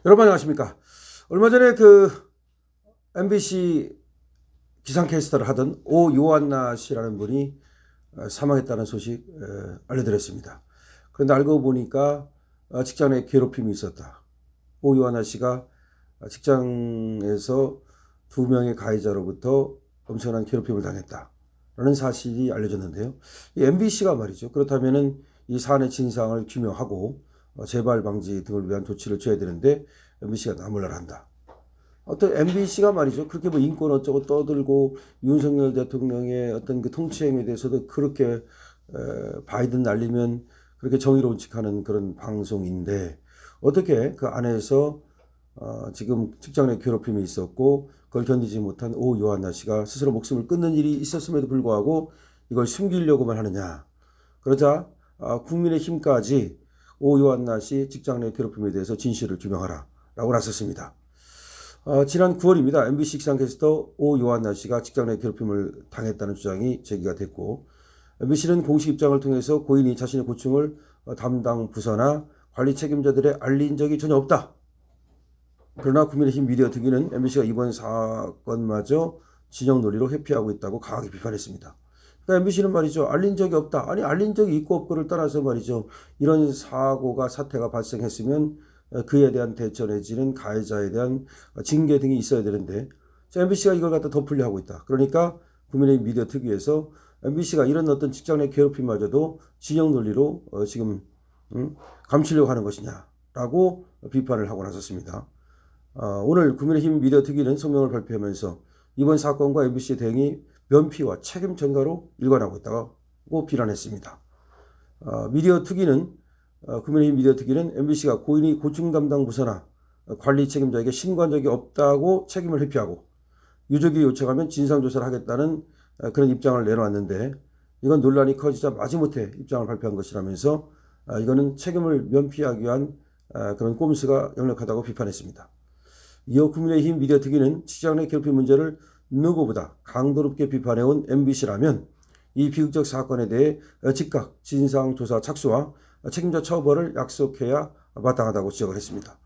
여러분 안녕하십니까? 얼마 전에 MBC 기상캐스터를 하던 오요한나 씨라는 분이 사망했다는 소식 알려드렸습니다. 그런데 알고 보니까 직장 내 괴롭힘이 있었다. 오요한나 씨가 직장에서 2명의 가해자로부터 엄청난 괴롭힘을 당했다라는 사실이 알려졌는데요. 이 MBC가 말이죠. 그렇다면은 이 사안의 진상을 규명하고 재발 방지 등을 위한 조치를 취해야 되는데 MBC가 나몰라라 한다. 어떤 MBC가 말이죠. 그렇게 뭐 인권 어쩌고 떠들고 윤석열 대통령의 어떤 그 통치행위에 대해서도 그렇게 바이든 날리면 그렇게 정의로운 척하는 그런 방송인데 어떻게 그 안에서 지금 직장 내 괴롭힘이 있었고 그걸 견디지 못한 오요한나 씨가 스스로 목숨을 끊는 일이 있었음에도 불구하고 이걸 숨기려고만 하느냐. 그러자 국민의힘까지 오요한나 씨 직장 내 괴롭힘에 대해서 진실을 규명하라 라고 나섰습니다. 지난 9월입니다. MBC 기상캐스터 오요한나 씨가 직장 내 괴롭힘을 당했다는 주장이 제기가 됐고 MBC는 공식 입장을 통해서 고인이 자신의 고충을 담당 부서나 관리 책임자들에 알린 적이 전혀 없다. 그러나 국민의힘 미디어 특위는 MBC가 이번 사건마저 진영 논리로 회피하고 있다고 강하게 비판했습니다. 그러니까 MBC는 말이죠. 알린 적이 없다. 아니 알린 적이 있고 없고를 떠나서 말이죠. 이런 사태가 발생했으면 그에 대한 대처 내지는 가해자에 대한 징계 등이 있어야 되는데 MBC가 이걸 갖다 덮으려 하고 있다. 그러니까 국민의힘 미디어 특위에서 MBC가 이런 어떤 직장 내 괴롭힘마저도 진영 논리로 지금 감추려고 하는 것이냐라고 비판을 하고 나섰습니다. 오늘 국민의힘 미디어 특위는 성명을 발표하면서 이번 사건과 MBC의 대응이 면피와 책임 전가로 일관하고 있다고 비난했습니다. 미디어 특위는 국민의힘 미디어 특위는 MBC가 고인이 고충 담당 부서나 관리 책임자에게 신고한 적이 없다고 책임을 회피하고 유족이 요청하면 진상조사를 하겠다는 그런 입장을 내놓았는데 이건 논란이 커지자 마지못해 입장을 발표한 것이라면서 이거는 책임을 면피하기 위한 그런 꼼수가 역력하다고 비판했습니다. 이어 국민의힘 미디어 특위는 직장 내 괴롭힘 문제를 누구보다 강도롭게 비판해온 MBC라면 이 비극적 사건에 대해 즉각 진상조사 착수와 책임자 처벌을 약속해야 마땅하다고 지적을 했습니다.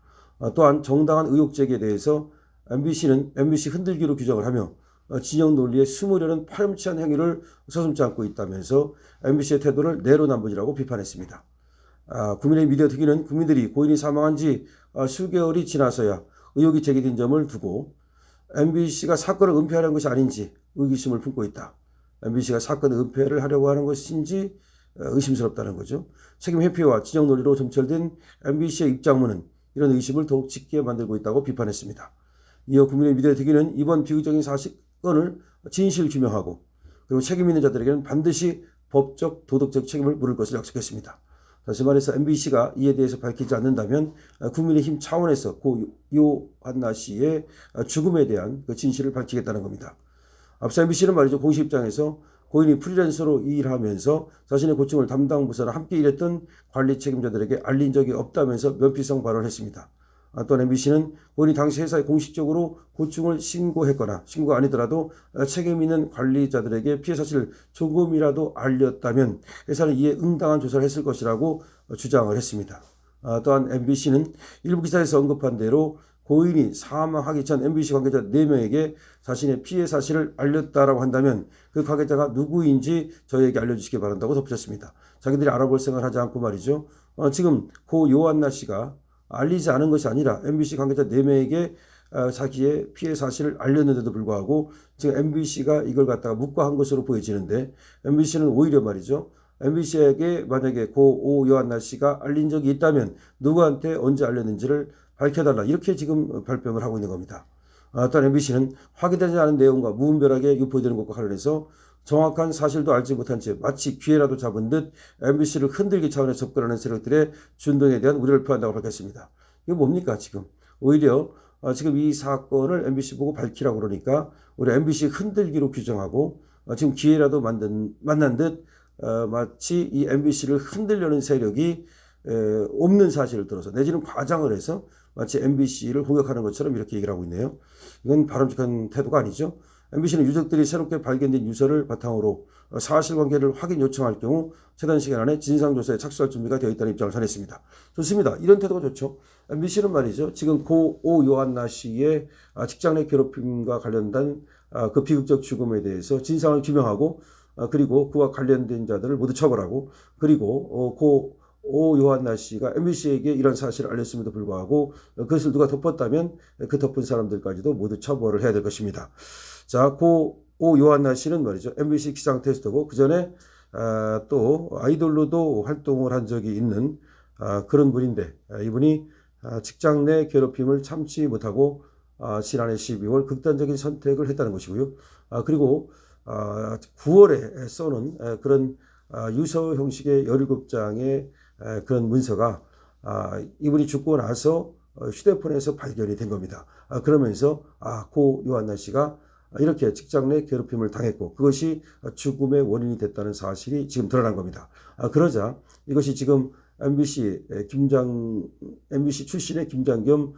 또한 정당한 의혹 제기에 대해서 MBC는 MBC 흔들기로 규정을 하며 진영 논리에 숨으려는 파렴치한 행위를 서슴지 않고 있다면서 MBC의 태도를 내로남불이라고 비판했습니다. 국민의힘 미디어 특위는 국민들이 고인이 사망한 지 수개월이 지나서야 의혹이 제기된 점을 두고 MBC가 사건을 은폐하려는 것이 아닌지 의구심을 품고 있다. MBC가 사건의 은폐를 하려고 하는 것인지 의심스럽다는 거죠. 책임 회피와 진영 논리로 점철된 MBC의 입장문은 이런 의심을 더욱 짙게 만들고 있다고 비판했습니다. 이어 국민의 미디어 특위는 이번 비극적인 사건을 진실 규명하고 그리고 책임 있는 자들에게는 반드시 법적 도덕적 책임을 물을 것을 약속했습니다. 다시 말해서 MBC가 이에 대해서 밝히지 않는다면 국민의힘 차원에서 오요한나 씨의 죽음에 대한 그 진실을 밝히겠다는 겁니다. 앞서 MBC는 말이죠. 공식 입장에서 고인이 프리랜서로 일하면서 자신의 고충을 담당 부서나 함께 일했던 관리 책임자들에게 알린 적이 없다면서 면피성 발언을 했습니다. 또한 MBC는 고인이 당시 회사에 공식적으로 고충을 신고했거나 신고가 아니더라도 책임 있는 관리자들에게 피해 사실을 조금이라도 알렸다면 회사는 이에 응당한 조사를 했을 것이라고 주장을 했습니다. 또한 MBC는 일부 기사에서 언급한 대로 고인이 사망하기 전 MBC 관계자 4명에게 자신의 피해 사실을 알렸다라고 한다면 그 관계자가 누구인지 저희에게 알려주시기 바란다고 덧붙였습니다. 자기들이 알아볼 생각을 하지 않고 말이죠. 지금 고 요한나 씨가 알리지 않은 것이 아니라 MBC 관계자 4명에게 자기의 피해 사실을 알렸는데도 불구하고 지금 MBC가 이걸 갖다가 묵과한 것으로 보여지는데 MBC는 오히려 말이죠. MBC에게 만약에 고 요한나 씨가 알린 적이 있다면 누구한테 언제 알렸는지를 밝혀달라 이렇게 지금 발표를 하고 있는 겁니다. 또한 MBC는 확인되지 않은 내용과 무분별하게 유포되는 것과 관련해서 정확한 사실도 알지 못한 채 마치 기회라도 잡은 듯 MBC를 흔들기 차원에서 접근하는 세력들의 준동에 대한 우려를 표한다고 밝혔습니다. 이거 뭡니까 지금? 오히려 지금 이 사건을 MBC 보고 밝히라고 그러니까 우리 MBC 흔들기로 규정하고 지금 기회라도 만난 듯 마치 이 MBC를 흔들려는 세력이 없는 사실을 들어서 내지는 과장을 해서 마치 MBC를 공격하는 것처럼 이렇게 얘기를 하고 있네요. 이건 바람직한 태도가 아니죠. MBC는 유족들이 새롭게 발견된 유서를 바탕으로 사실관계를 확인 요청할 경우 최단 시간 안에 진상조사에 착수할 준비가 되어 있다는 입장을 전했습니다. 좋습니다. 이런 태도가 좋죠. MBC는 말이죠. 지금 고 오 요한나 씨의 직장 내 괴롭힘과 관련된 그 비극적 죽음에 대해서 진상을 규명하고 그리고 그와 관련된 자들을 모두 처벌하고 그리고 고 오 요한나 씨가 MBC에게 이런 사실을 알렸음에도 불구하고 그것을 누가 덮었다면 그 덮은 사람들까지도 모두 처벌을 해야 될 것입니다. 자, 고 오 요한나 씨는 말이죠. MBC 기상 테스터고 그 전에 또 아이돌로도 활동을 한 적이 있는 그런 분인데 이분이 직장 내 괴롭힘을 참지 못하고 지난해 12월 극단적인 선택을 했다는 것이고요. 그리고 9월에 써는 그런 유서 형식의 17장의 그런 문서가 이분이 죽고 나서 휴대폰에서 발견이 된 겁니다. 그러면서 고 요한나 씨가 이렇게 직장 내 괴롭힘을 당했고 그것이 죽음의 원인이 됐다는 사실이 지금 드러난 겁니다. 그러자 이것이 지금 MBC 출신의 김장겸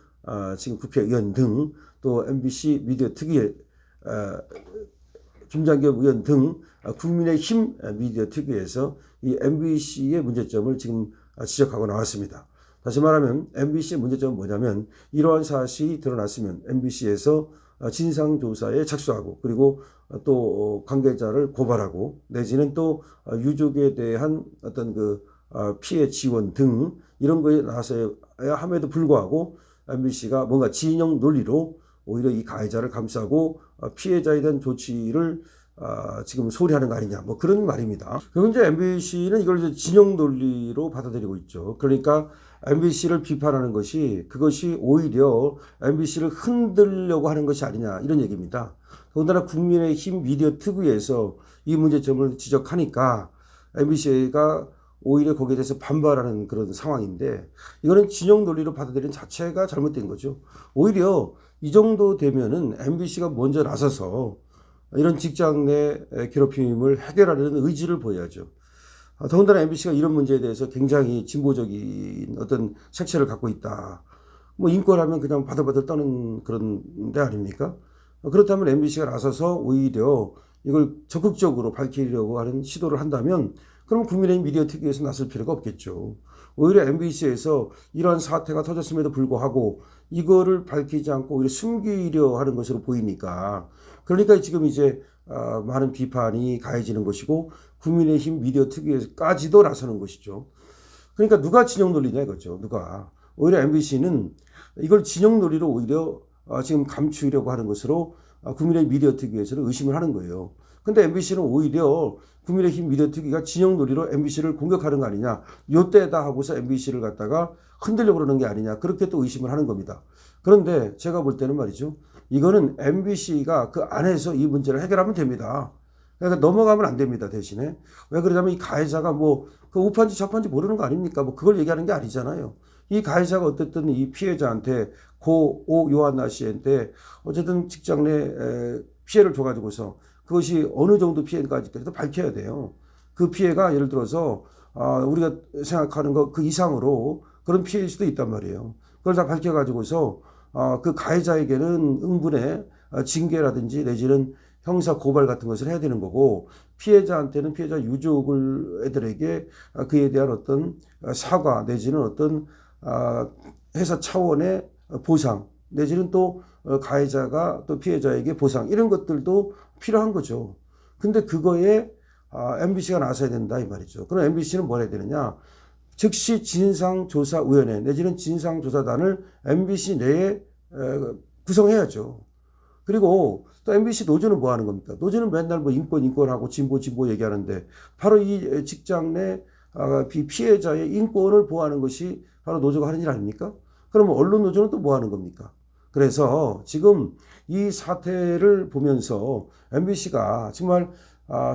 지금 국회의원 등 또 MBC 미디어 특위의 김장겸 의원 등 국민의힘 미디어 특위에서 이 MBC의 문제점을 지금 지적하고 나왔습니다. 다시 말하면 MBC의 문제점은 뭐냐면 이러한 사실이 드러났으면 MBC에서 진상조사에 착수하고 그리고 또 관계자를 고발하고 내지는 또 유족에 대한 어떤 그 피해 지원 등 이런 거에 나서야 함에도 불구하고 MBC가 뭔가 진영 논리로 오히려 이 가해자를 감싸고 피해자에 대한 조치를 지금 소리하는 거 아니냐 뭐 그런 말입니다. 그리고 이제 MBC는 이걸 이제 진영 논리로 받아들이고 있죠. 그러니까 MBC를 비판하는 것이 그것이 오히려 MBC를 흔들려고 하는 것이 아니냐 이런 얘기입니다. 더군다나 국민의힘 미디어 특위에서 이 문제점을 지적하니까 MBC가 오히려 거기에 대해서 반발하는 그런 상황인데 이거는 진영 논리로 받아들이는 자체가 잘못된 거죠. 오히려 이 정도 되면은 MBC가 먼저 나서서 이런 직장 내 괴롭힘을 해결하려는 의지를 보여야죠. 더군다나 MBC가 이런 문제에 대해서 굉장히 진보적인 어떤 색채를 갖고 있다. 뭐 인권하면 그냥 바들바들 떠는 그런 데 아닙니까? 그렇다면 MBC가 나서서 오히려 이걸 적극적으로 밝히려고 하는 시도를 한다면 그럼 국민의힘 미디어 특위에서 나설 필요가 없겠죠. 오히려 MBC에서 이러한 사태가 터졌음에도 불구하고 이거를 밝히지 않고 오히려 숨기려 하는 것으로 보이니까 그러니까 지금 이제 많은 비판이 가해지는 것이고 국민의힘 미디어 특위에까지도 나서는 것이죠. 그러니까 누가 진영 논리냐 이거죠. 누가. 오히려 MBC는 이걸 진영 논리로 오히려 지금 감추려고 하는 것으로 국민의힘 미디어 특위에서는 의심을 하는 거예요. 근데 MBC는 오히려 국민의힘 미디어 특위가 진영 논리로 MBC를 공격하는 거 아니냐. 요때다 하고서 MBC를 갖다가 흔들려고 그러는 게 아니냐. 그렇게 또 의심을 하는 겁니다. 그런데 제가 볼 때는 말이죠. 이거는 MBC가 그 안에서 이 문제를 해결하면 됩니다. 그러니까 넘어가면 안 됩니다. 대신에. 왜 그러냐면 이 가해자가 뭐 그 우판지 좌판지 모르는 거 아닙니까? 뭐 그걸 얘기하는 게 아니잖아요. 이 가해자가 어쨌든 이 피해자한테 고 오 요한나 씨한테 어쨌든 직장 내 피해를 줘가지고서 그것이 어느 정도 피해까지도 밝혀야 돼요. 그 피해가 예를 들어서 우리가 생각하는 것 그 이상으로 그런 피해일 수도 있단 말이에요. 그걸 다 밝혀가지고서 그 가해자에게는 응분의 징계라든지 내지는 형사 고발 같은 것을 해야 되는 거고 피해자한테는 피해자 유족들에게 그에 대한 어떤 사과 내지는 어떤 회사 차원의 보상 내지는 또 가해자가 또 피해자에게 보상 이런 것들도 필요한 거죠. 근데 그거에 MBC가 나서야 된다 이 말이죠. 그럼 MBC는 뭘 해야 되느냐? 즉시 진상조사위원회 내지는 진상조사단을 MBC 내에 구성해야죠. 그리고 또 MBC 노조는 뭐 하는 겁니까? 노조는 맨날 뭐 인권하고 진보 얘기하는데 바로 이 직장 내 피해자의 인권을 보호하는 것이 바로 노조가 하는 일 아닙니까? 그러면 언론 노조는 또 뭐 하는 겁니까? 그래서 지금 이 사태를 보면서 MBC가 정말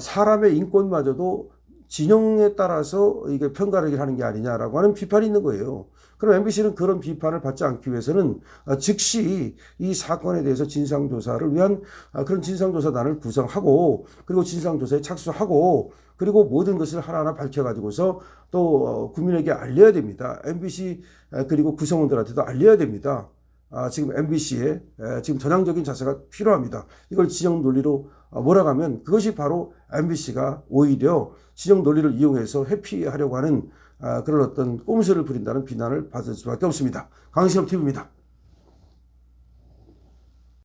사람의 인권마저도 진영에 따라서 이게 평가를 하는 게 아니냐라고 하는 비판이 있는 거예요. 그럼 MBC는 그런 비판을 받지 않기 위해서는 즉시 이 사건에 대해서 진상조사를 위한 그런 진상조사단을 구성하고 그리고 진상조사에 착수하고 그리고 모든 것을 하나하나 밝혀가지고서 또 국민에게 알려야 됩니다. MBC 그리고 구성원들한테도 알려야 됩니다. 지금 MBC의 지금 전향적인 자세가 필요합니다. 이걸 진영 논리로 몰아가면 그것이 바로 MBC가 오히려 진영 논리를 이용해서 회피하려고 하는 그런 어떤 꼼수를 부린다는 비난을 받을 수밖에 없습니다. 강신업 TV입니다.